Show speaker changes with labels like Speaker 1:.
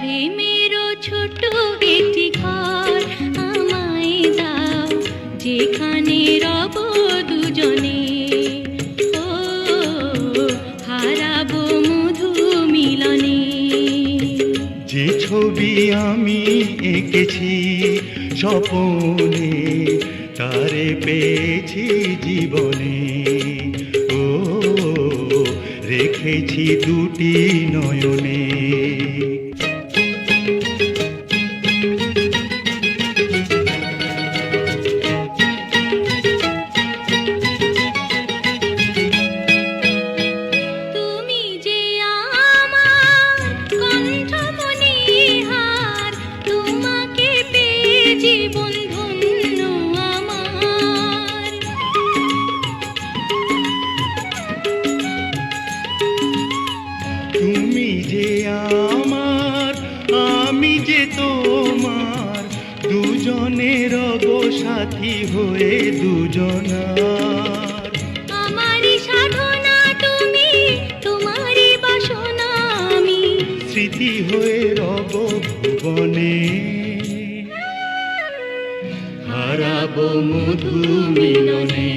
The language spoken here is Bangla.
Speaker 1: প্রেমেরও ছোট একটি ঘর আমায় দাও, যেখানে রব দুজনে। ও হারাবো মধু মিলনে।
Speaker 2: যে ছবি আমি এঁকেছি স্বপনে, তারে পেয়েছি জীবনে। ও রেখেছি দুটি নয়নে।
Speaker 1: তুমি যে আমার কণ্ঠমণিহার, তোমাকে পেয়ে জীবন ধন্য আমার।
Speaker 2: তুমি যে আমার, আমি যে তোমার, দুজনের গো সাথী হয়ে দুজনার।
Speaker 1: আমারই সাধনা তুমি, তোমারই বাসনা আমি।
Speaker 2: স্মৃতি হয়ে রব ভুবনে, হারাবো মধু মিলনে।